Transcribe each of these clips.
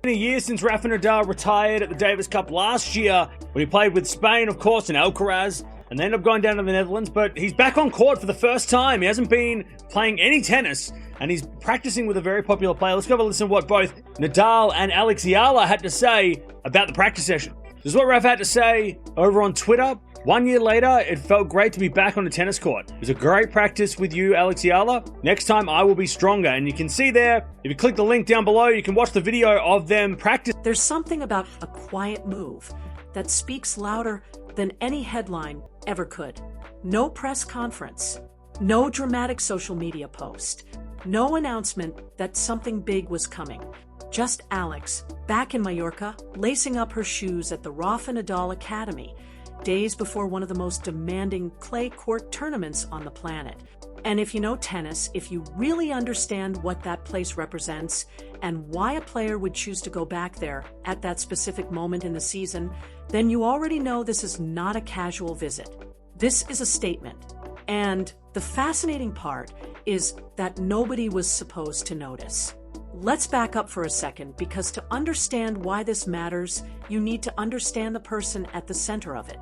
been a year since Rafa Nadal retired at the Davis Cup last year when he played with Spain, of course, in Alcaraz, and then ended up going down to the Netherlands. But he's back on court for the first time. He hasn't been playing any tennis, and he's practicing with a very popular player. Let's go have a listen to what both Nadal and Alex Eala had to say about the practice session. This is what Rafa had to say over on Twitter. 1 year later, it felt great to be back on the tennis court. It was a great practice with you, Alex Eala. Next time, I will be stronger. And you can see there, if you click the link down below, you can watch the video of them practice. There's something about a quiet move that speaks louder than any headline ever could. No press conference, no dramatic social media post, no announcement that something big was coming. Just Alex, back in Mallorca, lacing up her shoes at the Rafa Nadal Academy, days before one of the most demanding clay court tournaments on the planet. And if you know tennis, if you really understand what that place represents and why a player would choose to go back there at that specific moment in the season, then you already know this is not a casual visit. This is a statement. And the fascinating part is that nobody was supposed to notice. Let's back up for a second, because to understand why this matters, you need to understand the person at the center of it.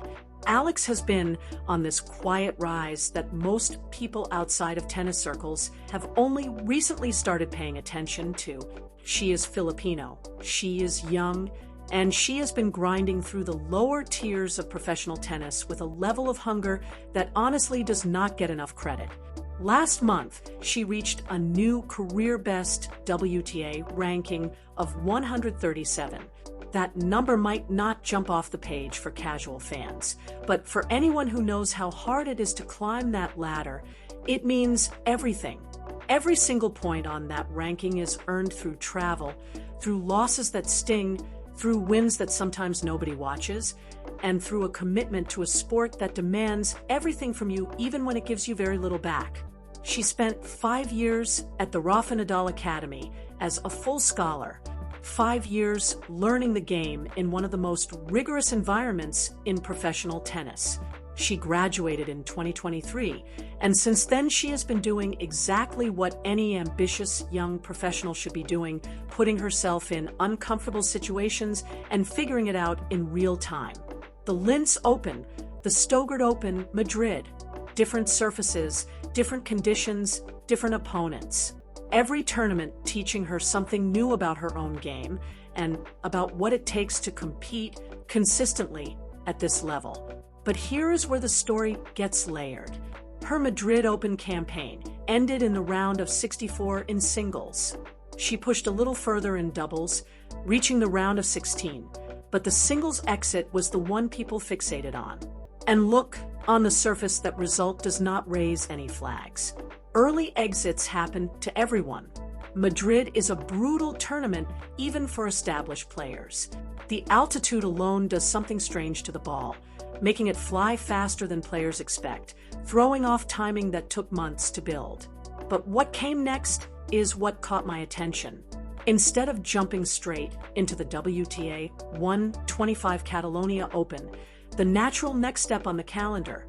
Alex has been on this quiet rise that most people outside of tennis circles have only recently started paying attention to. She is Filipino, she is young, and she has been grinding through the lower tiers of professional tennis with a level of hunger that honestly does not get enough credit. Last month, she reached a new career-best WTA ranking of 137. That number might not jump off the page for casual fans, but for anyone who knows how hard it is to climb that ladder, it means everything. Every single point on that ranking is earned through travel, through losses that sting, through wins that sometimes nobody watches, and through a commitment to a sport that demands everything from you even when it gives you very little back. She spent 5 years at the Rafa Nadal Academy as a full scholar, 5 years learning the game in one of the most rigorous environments in professional tennis. She graduated in 2023, and since then she has been doing exactly what any ambitious young professional should be doing, putting herself in uncomfortable situations and figuring it out in real time. The Linz Open, the Stuttgart Open, Madrid, different surfaces, different conditions, different opponents. Every tournament teaching her something new about her own game and about what it takes to compete consistently at this level. But here is where the story gets layered. Her Madrid Open campaign ended in the round of 64 in singles. She pushed a little further in doubles, reaching the round of 16, but the singles exit was the one people fixated on. And look, on the surface, that result does not raise any flags. Early exits happen to everyone. Madrid is a brutal tournament even for established players. The altitude alone does something strange to the ball, making it fly faster than players expect, throwing off timing that took months to build. But what came next is what caught my attention. Instead of jumping straight into the WTA 125 Catalonia Open, the natural next step on the calendar,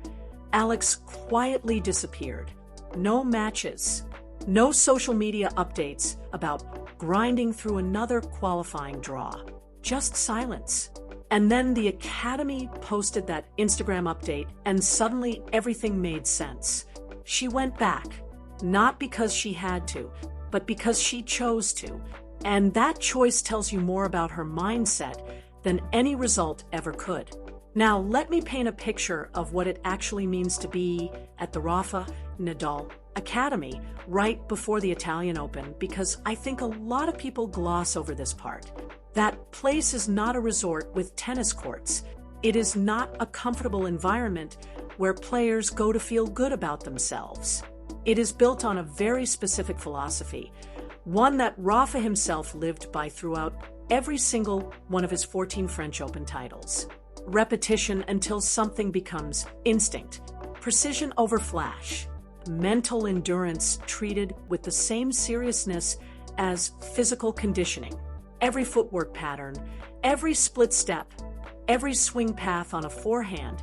Alex quietly disappeared. No matches, no social media updates about grinding through another qualifying draw, just silence. And then the Academy posted that Instagram update, and suddenly everything made sense. She went back, not because she had to, but because she chose to. And that choice tells you more about her mindset than any result ever could. Now, let me paint a picture of what it actually means to be at the Rafa Nadal Academy right before the Italian Open, because I think a lot of people gloss over this part. That place is not a resort with tennis courts. It is not a comfortable environment where players go to feel good about themselves. It is built on a very specific philosophy, one that Rafa himself lived by throughout every single one of his 14 French Open titles. Repetition until something becomes instinct, precision over flash, mental endurance treated with the same seriousness as physical conditioning. Every footwork pattern, every split step, every swing path on a forehand,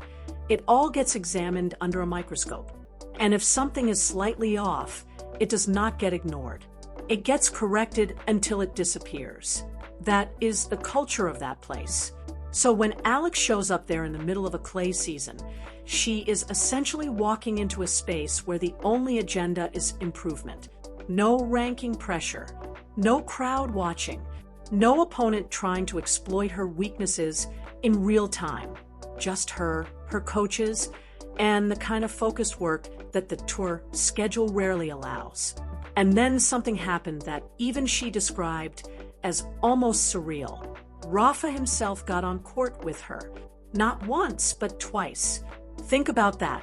it all gets examined under a microscope. And if something is slightly off, it does not get ignored. It gets corrected until it disappears. That is the culture of that place. So when Alex shows up there in the middle of a clay season, she is essentially walking into a space where the only agenda is improvement. No ranking pressure, no crowd watching, no opponent trying to exploit her weaknesses in real time. Just her coaches, and the kind of focused work that the tour schedule rarely allows. And then something happened that even she described as almost surreal. Rafa himself got on court with her, not once, but twice. Think about that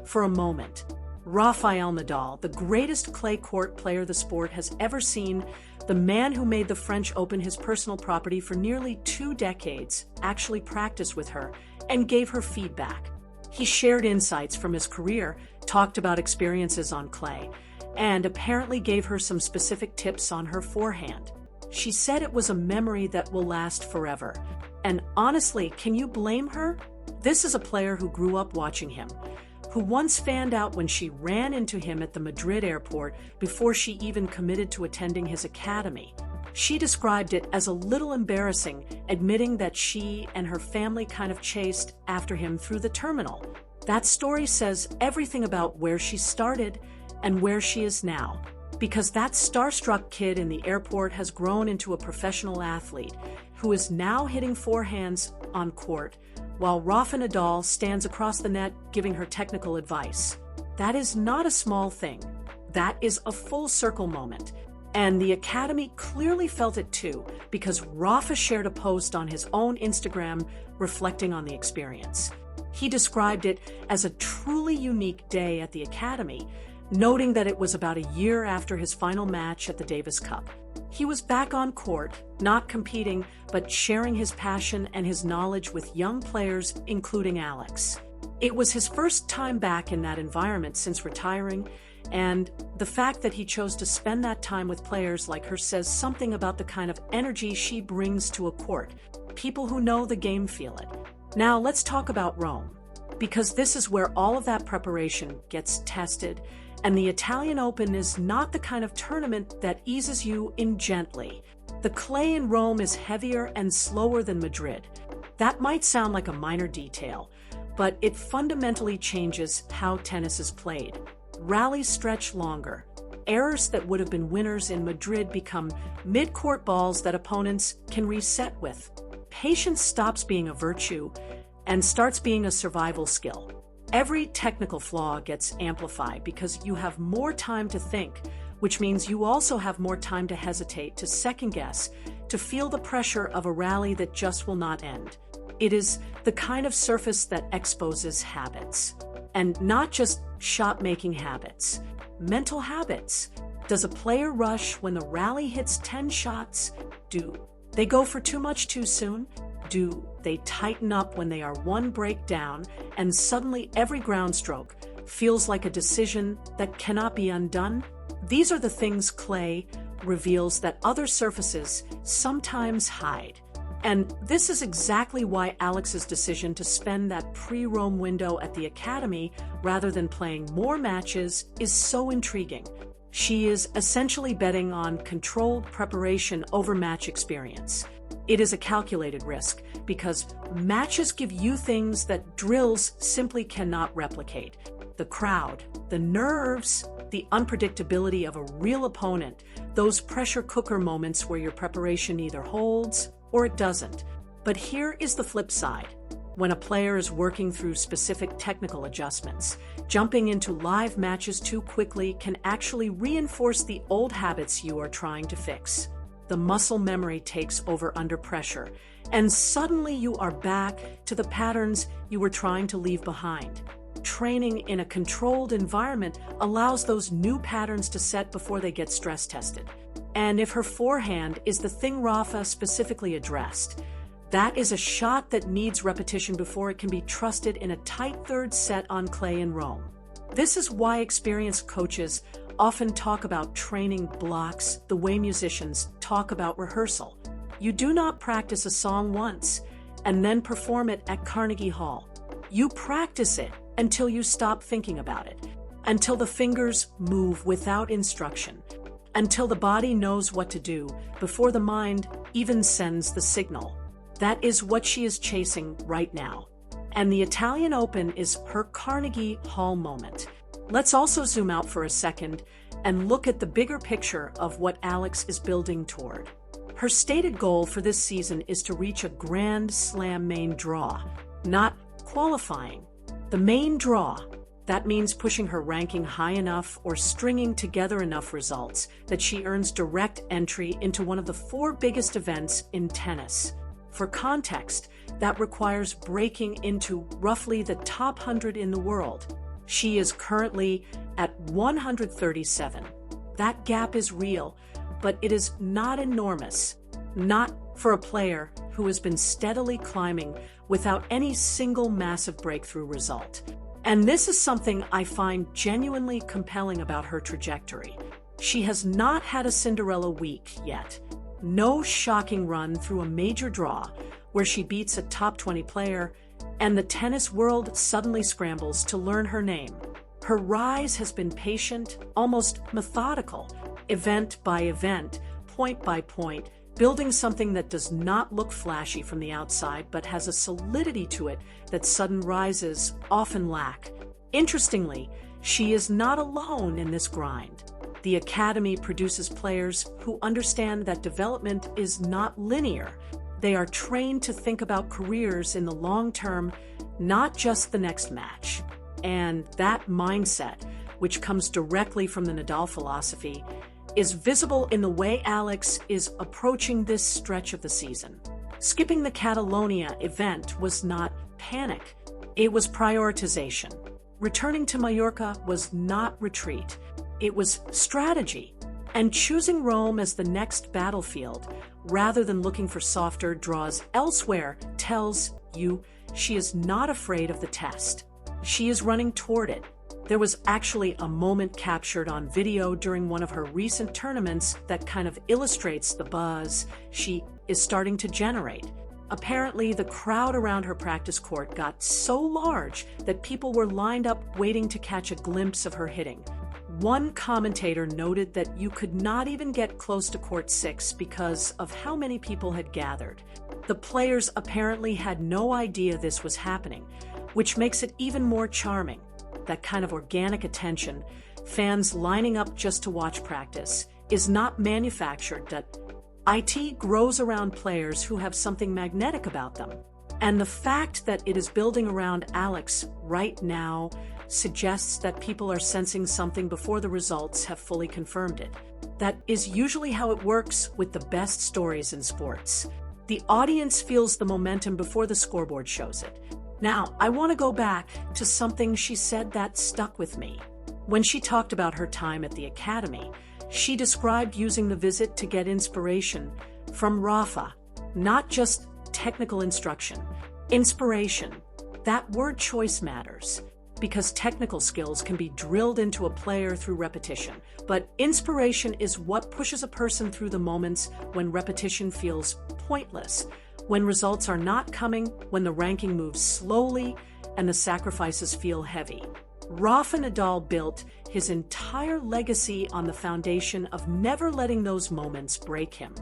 for a moment. Rafael Nadal, the greatest clay court player the sport has ever seen, the man who made the French Open his personal property for nearly 2 decades, actually practiced with her and gave her feedback. He shared insights from his career, talked about experiences on clay, and apparently gave her some specific tips on her forehand. She said it was a memory that will last forever. And honestly, can you blame her? This is a player who grew up watching him, who once fanned out when she ran into him at the Madrid airport before she even committed to attending his academy. She described it as a little embarrassing, admitting that she and her family kind of chased after him through the terminal. That story says everything about where she started and where she is now. Because that starstruck kid in the airport has grown into a professional athlete who is now hitting forehands on court, while Rafa Nadal stands across the net giving her technical advice. That is not a small thing. That is a full circle moment. And the Academy clearly felt it too, because Rafa shared a post on his own Instagram reflecting on the experience. He described it as a truly unique day at the Academy, noting that it was about a year after his final match at the Davis Cup. He was back on court, not competing, but sharing his passion and his knowledge with young players, including Alex. It was his first time back in that environment since retiring, and the fact that he chose to spend that time with players like her says something about the kind of energy she brings to a court. People who know the game feel it. Now let's talk about Rome, because this is where all of that preparation gets tested. And the Italian Open is not the kind of tournament that eases you in gently. The clay in Rome is heavier and slower than Madrid. That might sound like a minor detail, but it fundamentally changes how tennis is played. Rallies stretch longer. Errors that would have been winners in Madrid become mid-court balls that opponents can reset with. Patience stops being a virtue and starts being a survival skill. Every technical flaw gets amplified because you have more time to think, which means you also have more time to hesitate, to second guess, to feel the pressure of a rally that just will not end. It is the kind of surface that exposes habits. And not just shot-making habits, mental habits. Does a player rush when the rally hits 10 shots? Do they go for too much too soon? Do they tighten up when they are one break down and suddenly every ground stroke feels like a decision that cannot be undone? These are the things clay reveals that other surfaces sometimes hide. And this is exactly why Alex's decision to spend that pre-Rome window at the Academy rather than playing more matches is so intriguing. She is essentially betting on controlled preparation over match experience. It is a calculated risk because matches give you things that drills simply cannot replicate. The crowd, the nerves, the unpredictability of a real opponent, those pressure cooker moments where your preparation either holds or it doesn't. But here is the flip side. When a player is working through specific technical adjustments, jumping into live matches too quickly can actually reinforce the old habits you are trying to fix. The muscle memory takes over under pressure, and suddenly you are back to the patterns you were trying to leave behind. Training in a controlled environment allows those new patterns to set before they get stress tested. And if her forehand is the thing Rafa specifically addressed, that is a shot that needs repetition before it can be trusted in a tight third set on clay in Rome. This is why experienced coaches often talk about training blocks the way musicians talk about rehearsal. You do not practice a song once and then perform it at Carnegie Hall. You practice it until you stop thinking about it, until the fingers move without instruction, until the body knows what to do before the mind even sends the signal. That is what she is chasing right now. And the Italian Open is her Carnegie Hall moment. Let's also zoom out for a second and look at the bigger picture of what Alex is building toward. Her stated goal for this season is to reach a Grand Slam main draw, not qualifying. The main draw. That means pushing her ranking high enough or stringing together enough results that she earns direct entry into one of the 4 biggest events in tennis. For context, that requires breaking into roughly the top 100 in the world. She is currently at 137. That gap is real, but it is not enormous. Not for a player who has been steadily climbing without any single massive breakthrough result. And this is something I find genuinely compelling about her trajectory. She has not had a Cinderella week yet. No shocking run through a major draw where she beats a top 20 player and the tennis world suddenly scrambles to learn her name. Her rise has been patient, almost methodical, event by event, point by point, building something that does not look flashy from the outside but has a solidity to it that sudden rises often lack. Interestingly, she is not alone in this grind. The Academy produces players who understand that development is not linear. They are trained to think about careers in the long term, not just the next match. And that mindset, which comes directly from the Nadal philosophy, is visible in the way Alex is approaching this stretch of the season. Skipping the Catalonia event was not panic, it was prioritization. Returning to Mallorca was not retreat, it was strategy. And choosing Rome as the next battlefield, rather than looking for softer draws elsewhere, tells you she is not afraid of the test. She is running toward it. There was actually a moment captured on video during one of her recent tournaments that kind of illustrates the buzz she is starting to generate. Apparently, the crowd around her practice court got so large that people were lined up waiting to catch a glimpse of her hitting. One commentator noted that you could not even get close to court 6 because of how many people had gathered. The players apparently had no idea this was happening, which makes it even more charming. That kind of organic attention, fans lining up just to watch practice, is not manufactured. That IT grows around players who have something magnetic about them. And the fact that it is building around Alex right now suggests that people are sensing something before the results have fully confirmed it. That is usually how it works with the best stories in sports. The audience feels the momentum before the scoreboard shows it. Now, I want to go back to something she said that stuck with me. When she talked about her time at the Academy, she described using the visit to get inspiration from Rafa, not just technical instruction. Inspiration. That word choice matters, because technical skills can be drilled into a player through repetition. But inspiration is what pushes a person through the moments when repetition feels pointless, when results are not coming, when the ranking moves slowly, and the sacrifices feel heavy. Rafa Nadal built his entire legacy on the foundation of never letting those moments break him.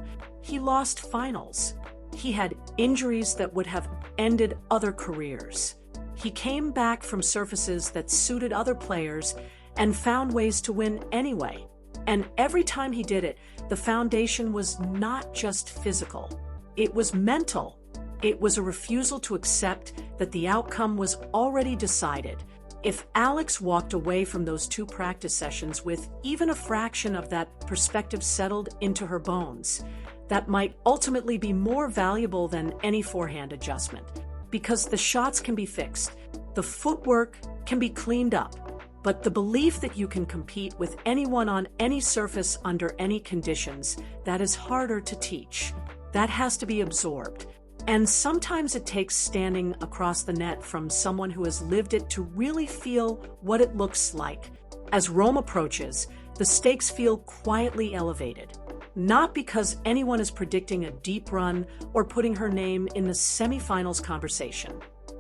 He lost finals. He had injuries that would have ended other careers. He came back from surfaces that suited other players and found ways to win anyway. And every time he did it, the foundation was not just physical. It was mental. It was a refusal to accept that the outcome was already decided. If Alex walked away from those 2 practice sessions with even a fraction of that perspective settled into her bones, that might ultimately be more valuable than any forehand adjustment. Because the shots can be fixed, the footwork can be cleaned up, but the belief that you can compete with anyone on any surface under any conditions, that is harder to teach. That has to be absorbed. And sometimes it takes standing across the net from someone who has lived it to really feel what it looks like. As Rome approaches, the stakes feel quietly elevated. Not because anyone is predicting a deep run or putting her name in the semifinals conversation,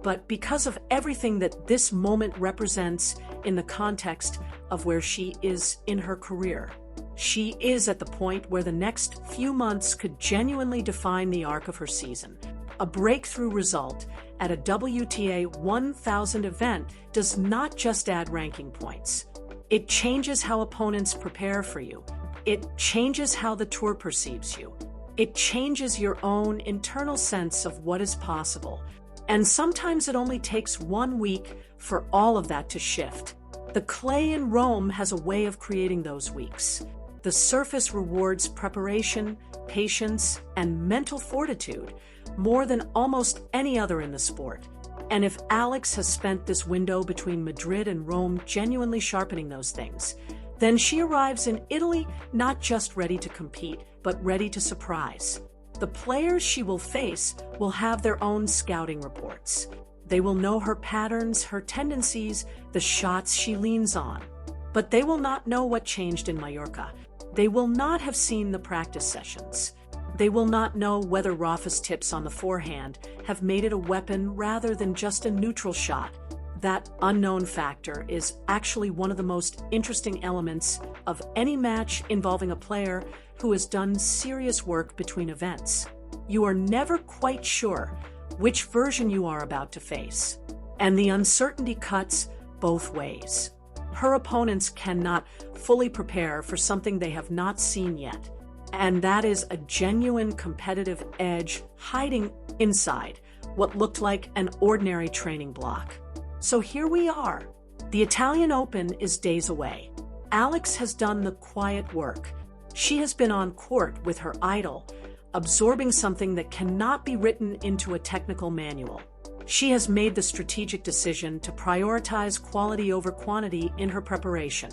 but because of everything that this moment represents in the context of where she is in her career. She is at the point where the next few months could genuinely define the arc of her season. A breakthrough result at a WTA 1000 event does not just add ranking points. It changes how opponents prepare for you. It changes how the tour perceives you. It changes your own internal sense of what is possible. And sometimes it only takes 1 week for all of that to shift. The clay in Rome has a way of creating those weeks. The surface rewards preparation, patience, and mental fortitude more than almost any other in the sport. And if Alex has spent this window between Madrid and Rome genuinely sharpening those things, then she arrives in Italy not just ready to compete, but ready to surprise. The players she will face will have their own scouting reports. They will know her patterns, her tendencies, the shots she leans on. But they will not know what changed in Mallorca. They will not have seen the practice sessions. They will not know whether Rafa's tips on the forehand have made it a weapon rather than just a neutral shot. That unknown factor is actually one of the most interesting elements of any match involving a player who has done serious work between events. You are never quite sure which version you are about to face, and the uncertainty cuts both ways. Her opponents cannot fully prepare for something they have not seen yet, and that is a genuine competitive edge hiding inside what looked like an ordinary training block. So here we are. The Italian Open is days away. Alex has done the quiet work. She has been on court with her idol, absorbing something that cannot be written into a technical manual. She has made the strategic decision to prioritize quality over quantity in her preparation.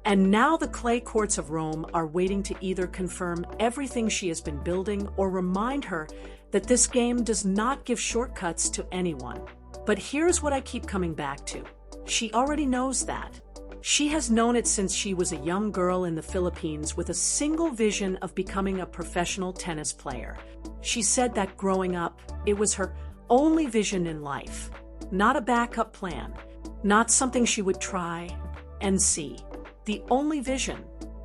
And now the clay courts of Rome are waiting to either confirm everything she has been building or remind her that this game does not give shortcuts to anyone. But here's what I keep coming back to. She already knows that. She has known it since she was a young girl in the Philippines with a single vision of becoming a professional tennis player. She said that growing up, it was her only vision in life, not a backup plan, not something she would try and see. The only vision.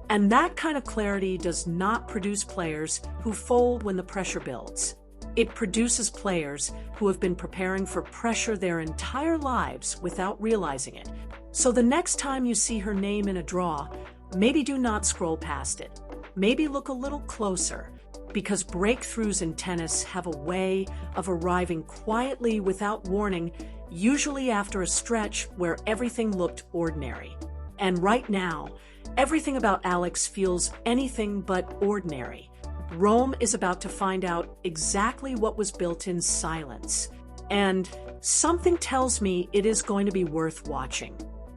And that kind of clarity does not produce players who fold when the pressure builds. It produces players who have been preparing for pressure their entire lives without realizing it. So the next time you see her name in a draw, maybe do not scroll past it. Maybe look a little closer, because breakthroughs in tennis have a way of arriving quietly without warning, usually after a stretch where everything looked ordinary. And right now, everything about Alex feels anything but ordinary. Rome is about to find out exactly what was built in silence. And something tells me it is going to be worth watching.